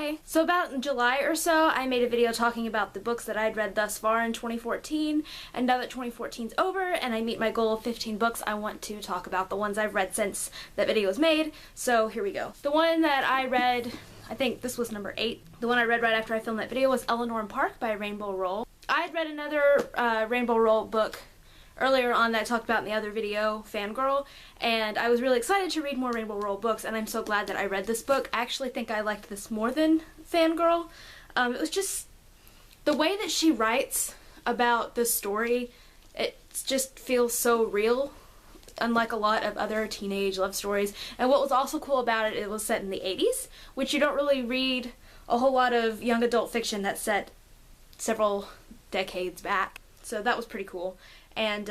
Hi! So about in July or so, I made a video talking about the books that I'd read thus far in 2014, and now that 2014's over and I meet my goal of 15 books, I want to talk about the ones I've read since that video was made, so here we go. The one that I read, I think this was number 8, the one I read right after I filmed that video was Eleanor and Park by Rainbow Rowell. I had read another Rainbow Rowell book earlier on that I talked about in the other video, Fangirl, and I was really excited to read more Rainbow Rowell books, and I'm so glad that I read this book. I actually think I liked this more than Fangirl. It was just the way that she writes about the story, it just feels so real, unlike a lot of other teenage love stories. And what was also cool about it, it was set in the 80s, which you don't really read a whole lot of young adult fiction that's set several decades back. So that was pretty cool. And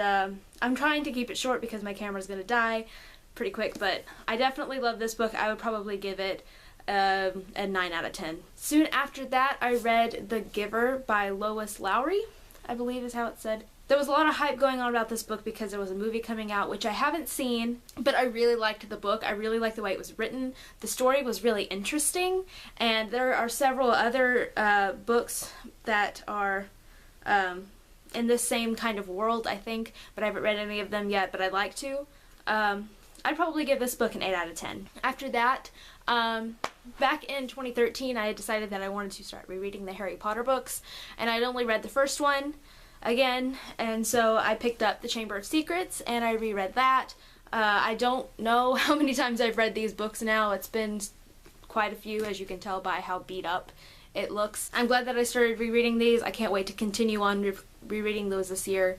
I'm trying to keep it short because my camera's going to die pretty quick, but I definitely love this book. I would probably give it a 9 out of 10. Soon after that, I read The Giver by Lois Lowry, I believe is how it's said. There was a lot of hype going on about this book because there was a movie coming out, which I haven't seen, but I really liked the book. I really liked the way it was written. The story was really interesting, and there are several other books that are in this same kind of world, I think, but I haven't read any of them yet, but I'd like to. I'd probably give this book an 8 out of 10. After that, back in 2013, I had decided that I wanted to start rereading the Harry Potter books, and I'd only read the first one again, and so I picked up The Chamber of Secrets, and I reread that. I don't know how many times I've read these books now. It's been quite a few, as you can tell by how beat up it looks. I'm glad that I started rereading these. I can't wait to continue on rereading those this year.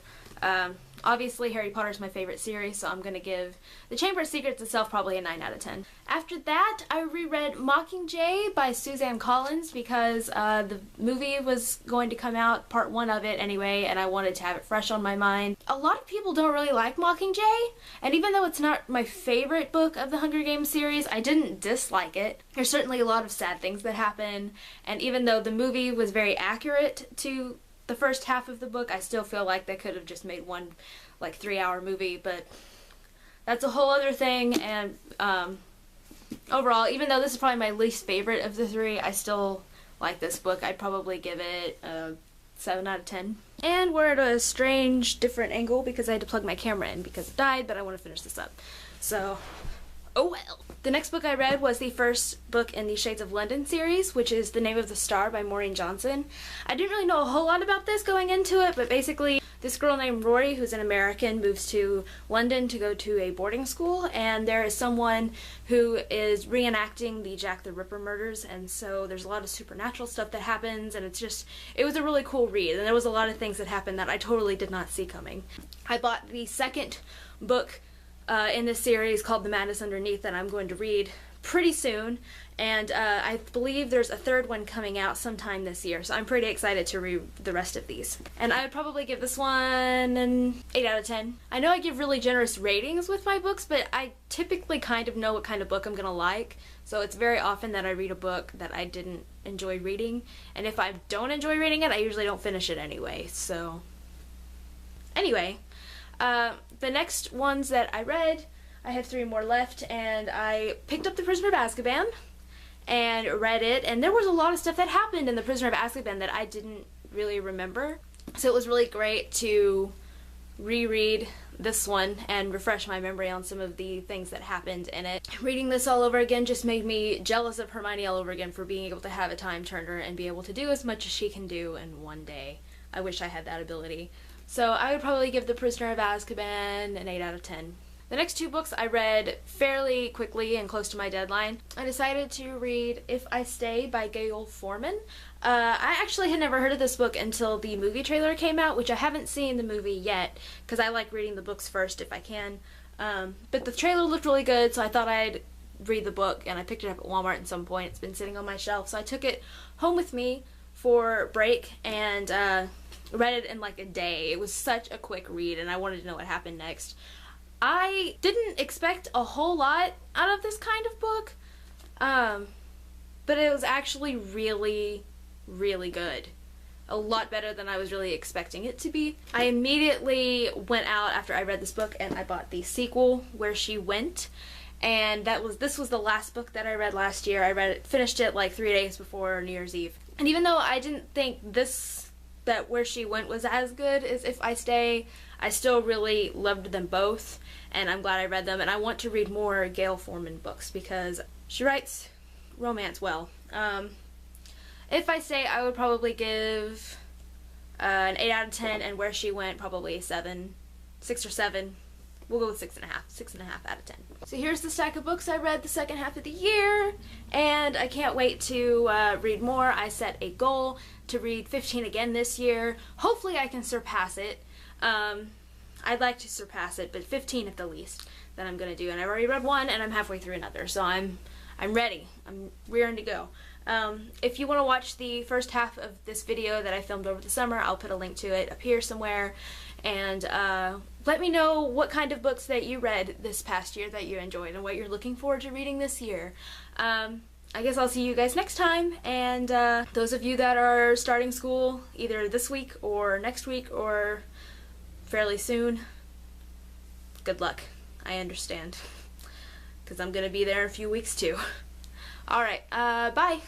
Obviously Harry Potter is my favorite series, so I'm gonna give The Chamber of Secrets itself probably a 9 out of 10. After that, I reread Mockingjay by Suzanne Collins because the movie was going to come out, part 1 of it anyway, and I wanted to have it fresh on my mind. A lot of people don't really like Mockingjay, and even though it's not my favorite book of the Hunger Games series, I didn't dislike it. There's certainly a lot of sad things that happen, and even though the movie was very accurate to the first half of the book, I still feel like they could have just made one like 3-hour movie, but that's a whole other thing. And overall, even though this is probably my least favorite of the 3, I still like this book. I'd probably give it a 7 out of 10. And we're at a strange different angle because I had to plug my camera in because it died, but I want to finish this up. So, oh well. The next book I read was the first book in the Shades of London series, which is The Name of the Star by Maureen Johnson. I didn't really know a whole lot about this going into it, but basically this girl named Rory, who's an American, moves to London to go to a boarding school, and there is someone who is reenacting the Jack the Ripper murders, and so there's a lot of supernatural stuff that happens, and it was a really cool read, and there was a lot of things that happened that I totally did not see coming. I bought the second book in this series called The Madness Underneath that I'm going to read pretty soon, and I believe there's a third one coming out sometime this year, so I'm pretty excited to read the rest of these. And I would probably give this one an 8 out of 10. I know I give really generous ratings with my books, but I typically kind of know what kind of book I'm gonna like, so it's very often that I read a book that I didn't enjoy reading, and if I don't enjoy reading it, I usually don't finish it anyway, so anyway. The next ones that I read, I have 3 more left, and I picked up The Prisoner of Azkaban and read it, and there was a lot of stuff that happened in The Prisoner of Azkaban that I didn't really remember, so it was really great to reread this one and refresh my memory on some of the things that happened in it. Reading this all over again just made me jealous of Hermione all over again for being able to have a time turner and be able to do as much as she can do in one day. I wish I had that ability. So I would probably give The Prisoner of Azkaban an 8 out of 10. The next 2 books I read fairly quickly and close to my deadline. I decided to read If I Stay by Gail Forman. I actually had never heard of this book until the movie trailer came out, which I haven't seen the movie yet because I like reading the books first if I can. But the trailer looked really good, so I thought I'd read the book, and I picked it up at Walmart at some point. It's been sitting on my shelf, so I took it home with me for break and read it in like a day. It was such a quick read, and I wanted to know what happened next. I didn't expect a whole lot out of this kind of book, but it was actually really, really good. A lot better than I was really expecting it to be. I immediately went out after I read this book and I bought the sequel, Where She Went, and this was the last book that I read last year. Finished it like 3 days before New Year's Eve. And even though I didn't think that Where She Went was as good as If I Stay, I still really loved them both, and I'm glad I read them, and I want to read more Gail Forman books because she writes romance well. If I Stay, I would probably give an 8 out of 10, and Where She Went probably a 6 or 7. We'll go with 6.5. 6.5 out of 10. So here's the stack of books I read the second half of the year, and I can't wait to read more. I set a goal to read 15 again this year. Hopefully I can surpass it. I'd like to surpass it, but 15 at the least that I'm gonna do. And I've already read one, and I'm halfway through another, so I'm ready. I'm rearing to go. If you want to watch the first half of this video that I filmed over the summer, I'll put a link to it up here somewhere. And let me know what kind of books that you read this past year that you enjoyed and what you're looking forward to reading this year. I guess I'll see you guys next time, and those of you that are starting school either this week or next week or fairly soon, good luck. I understand, because I'm gonna be there in a few weeks too. Alright, bye!